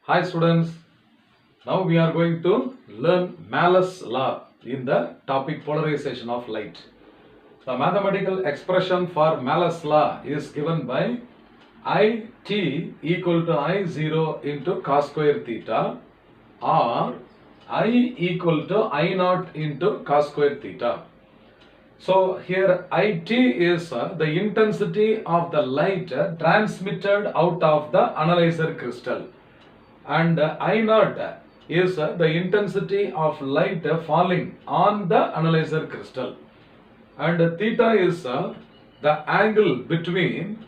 Hi students, now we are going to learn MALUS law in the topic polarization of light. The mathematical expression for MALUS law is given by IT equal to I0 into cos square theta or I equal to I0 into cos square theta. So here IT is the intensity of the light transmitted out of the analyzer crystal, and I0 is the intensity of light falling on the analyzer crystal, and theta is the angle between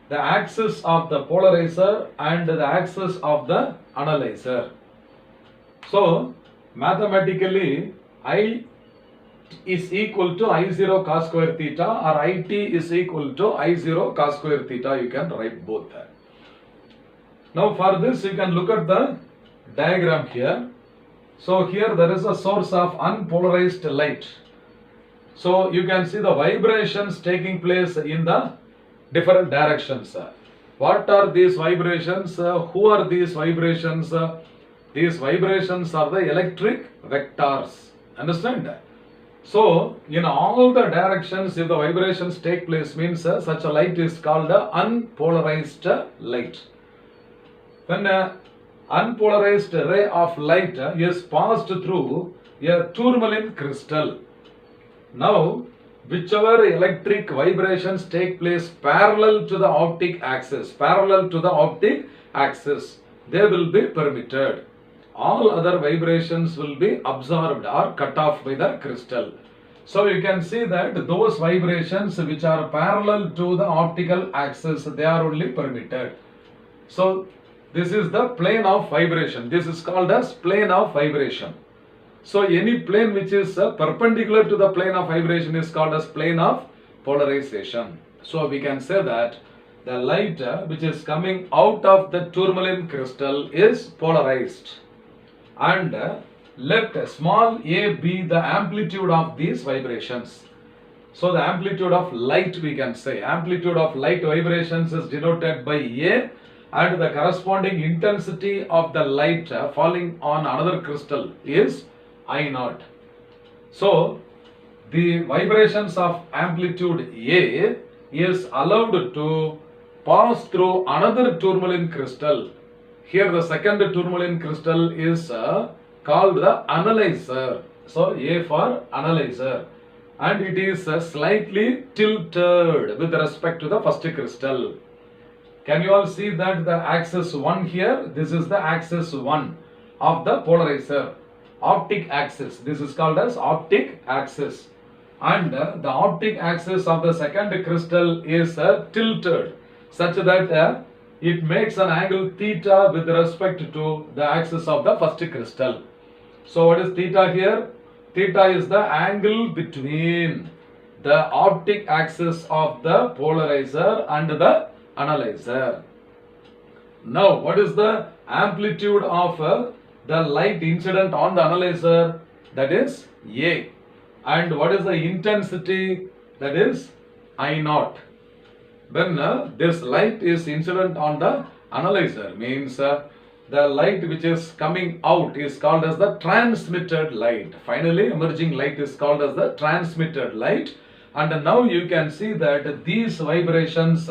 the axis of the polarizer and the axis of the analyzer. So mathematically I is equal to I0 cos square theta or IT is equal to I0 cos square theta. You can write both. Now for this you can look at the diagram here. So here there is a source of unpolarized light. So you can see the vibrations taking place in the different directions. What are these vibrations? Who are these vibrations? These vibrations are the electric vectors. Understand? So in all the directions, if the vibrations take place, means such a light is called a unpolarized light. When an unpolarized ray of light is passed through a tourmaline crystal, now whichever electric vibrations take place parallel to the optic axis, they will be permitted. All other vibrations will be absorbed or cut off by the crystal. So you can see that those vibrations which are parallel to the optical axis, they are only permitted. So this is the plane of vibration. This is called as plane of vibration. So any plane which is perpendicular to the plane of vibration is called as plane of polarization. So we can say that the light which is coming out of the tourmaline crystal is polarized. And let small a be the amplitude of these vibrations. So the amplitude of light, we can say, amplitude of light vibrations is denoted by A, and the corresponding intensity of the light falling on another crystal is I0. So the vibrations of amplitude A is allowed to pass through another tourmaline crystal. Here the second tourmaline crystal is called the analyzer. So A for analyzer, and it is slightly tilted with respect to the first crystal. Can you all see that the axis 1 here? This is the axis 1 of the polarizer, optic axis. This is called as optic axis, and the optic axis of the second crystal is tilted such that it makes an angle theta with respect to the axis of the first crystal. So what is theta here? Theta is the angle between the optic axis of the polarizer and the analyzer. Now what is the amplitude of the light incident on the analyzer? That is A. And what is the intensity? That is I0. When this light is incident on the analyzer, means the light which is coming out is called as the transmitted light. Finally emerging light is called as the transmitted light. And now you can see that these vibrations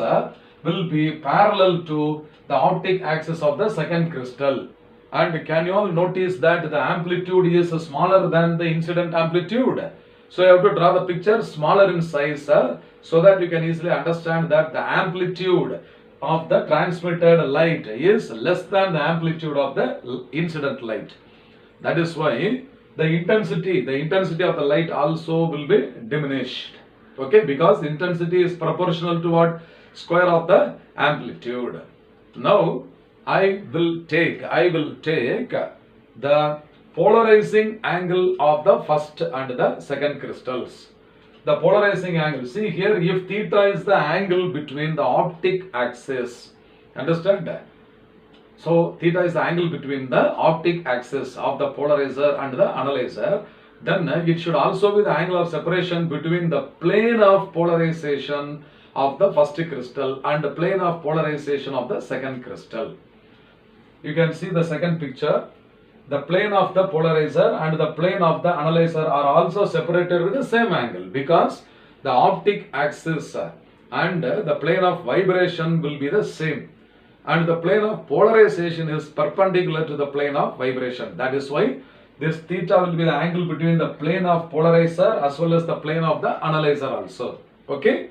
will be parallel to the optic axis of the second crystal. And can you all notice that the amplitude is smaller than the incident amplitude? So you have to draw the picture smaller in size so that you can easily understand that the amplitude of the transmitted light is less than the amplitude of the incident light. That is why the intensity of the light also will be diminished. Okay, because intensity is proportional to what? Square of the amplitude. Now I will take the polarizing angle of the first and the second crystals. The polarizing angle, see here, if theta is the angle between the optic axis, understand that? So theta is the angle between the optic axis of the polarizer and the analyzer, then it should also be the angle of separation between the plane of polarization of the first crystal and the plane of polarization of the second crystal. You can see the second picture. The plane of the polarizer and the plane of the analyzer are also separated with the same angle, because the optic axis and the plane of vibration will be the same, and the plane of polarization is perpendicular to the plane of vibration. That is why this theta will be the angle between the plane of polarizer as well as the plane of the analyzer also. Okay.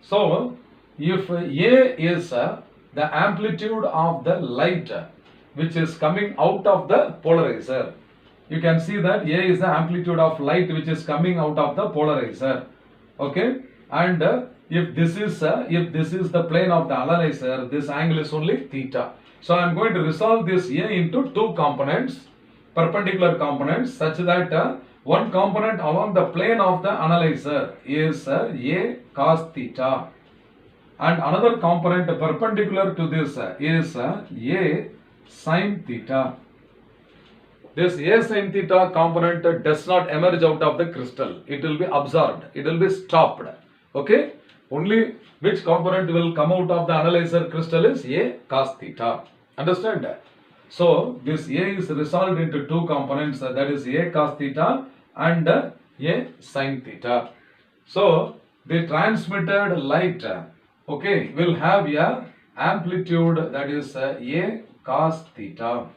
So if A is the amplitude of the light which is coming out of the polarizer, you can see that A is the amplitude of light which is coming out of the polarizer. Okay. And if this is the plane of the analyzer, this angle is only theta. So I am going to resolve this A into two components, perpendicular components, such that one component along the plane of the analyzer is A cos theta, and another component perpendicular to this is A sin theta. This A sin theta component does not emerge out of the crystal. It will be absorbed. It will be stopped. Okay. Only which component will come out of the analyzer crystal is A cos theta. Understand? So this A is resolved into two components, that is A cos theta and A sin theta. So the transmitted light, okay, will have a amplitude, that is A cos theta.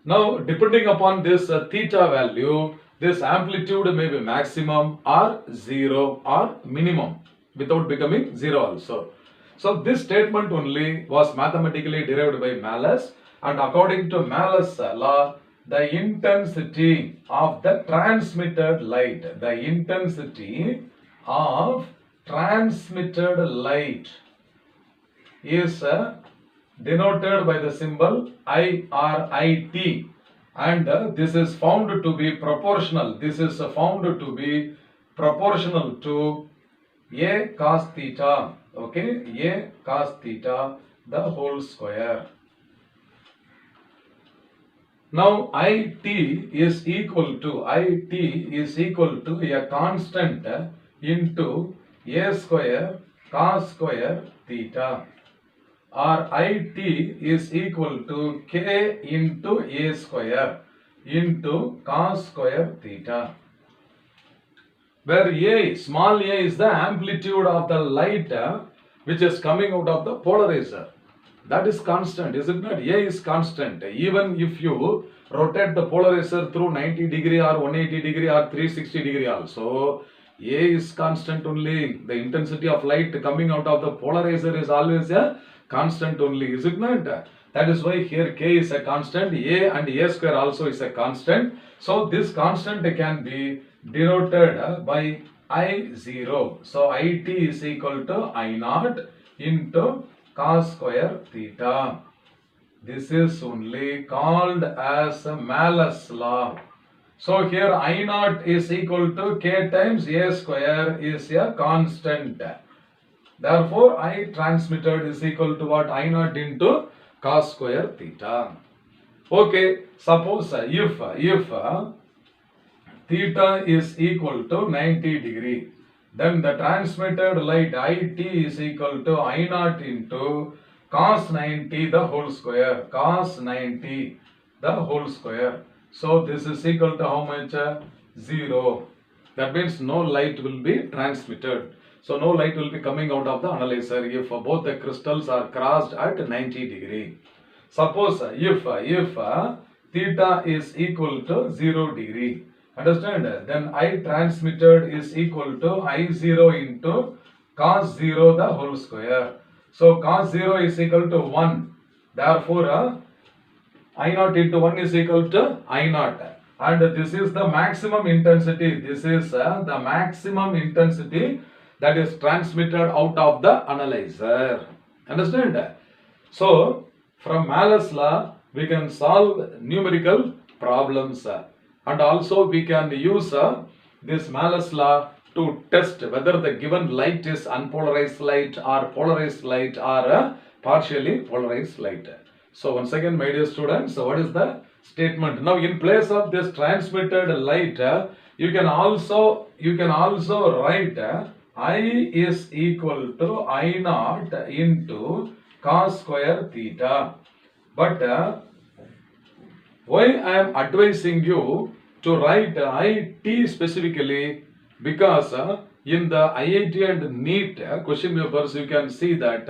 Now, depending upon this theta value, this amplitude may be maximum or zero or minimum without becoming zero also. So this statement only was mathematically derived by Malus, and according to Malus law, the intensity of the transmitted light, is denoted by the symbol IRIT, and this is found to be proportional. This is found to be proportional to A cos theta. Okay, A cos theta the whole square. Now IT is equal to a constant into A square cos square theta, or IT is equal to K into A square into cos square theta, where A, small a, is the amplitude of the light which is coming out of the polarizer. That is constant, is it not? A is constant. Even if you rotate the polarizer through 90 degree or 180 degree or 360 degree also, A is constant only. The intensity of light coming out of the polarizer is always a constant only, is it not? That is why here K is a constant, A and A square also is a constant. So this constant can be denoted by I0. So IT is equal to I0 into cos square theta. This is only called as Malus law. So here I0 is equal to K times A square is a constant. Therefore, I transmitted is equal to what? I0 into cos square theta. Okay, suppose if theta is equal to 90 degree, then the transmitted light IT is equal to I0 into cos 90 the whole square. Cos 90 the whole square. So this is equal to how much? 0. That means no light will be transmitted. So no light will be coming out of the analyzer if both the crystals are crossed at 90 degree. Suppose if theta is equal to 0 degree, understand? Then I transmitted is equal to I0 into cos 0 the whole square. So cos 0 is equal to 1. Therefore I0 into 1 is equal to I0. And this is the maximum intensity. This is the maximum intensity that is transmitted out of the analyzer. Understand? So from Malus law, we can solve numerical problems, and also we can use this Malus law to test whether the given light is unpolarized light or polarized light or partially polarized light. So once again, my dear students, so what is the statement? Now in place of this transmitted light, you can also write I is equal to I0 into cos square theta. But why I am advising you to write IT specifically? Because in the IIT and NEET question papers, you can see that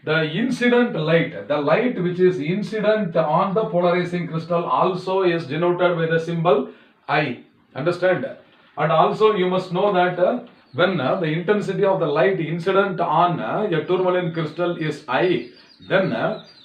the incident light, the light which is incident on the polarizing crystal also is denoted by the symbol I. Understand? And also you must know that when the intensity of the light incident on a tourmaline crystal is I, then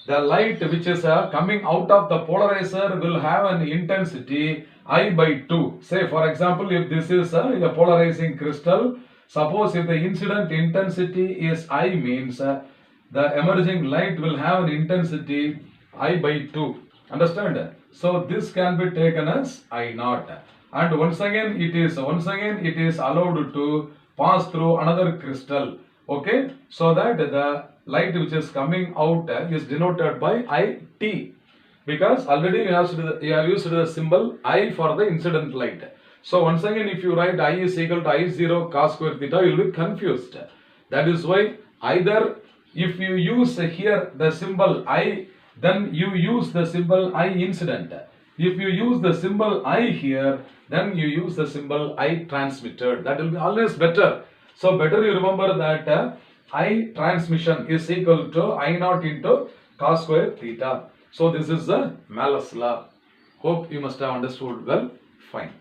the light which is coming out of the polarizer will have an intensity I by 2. Say for example, if this is a polarizing crystal, suppose if the incident intensity is I, means the emerging light will have an intensity I by 2. Understand? So this can be taken as I naught. And once again it is allowed to pass through another crystal. Okay, so that the light which is coming out is denoted by IT, because already you have used the symbol I for the incident light. So once again, if you write I is equal to I0 cos square theta, you will be confused. That is why either if you use here the symbol I, then you use the symbol I incident. If you use the symbol I here, then you use the symbol I transmitted. That will be always better. So better you remember that I transmission is equal to I naught into cos square theta. So this is the MALUS law. Hope you must have understood well. Fine.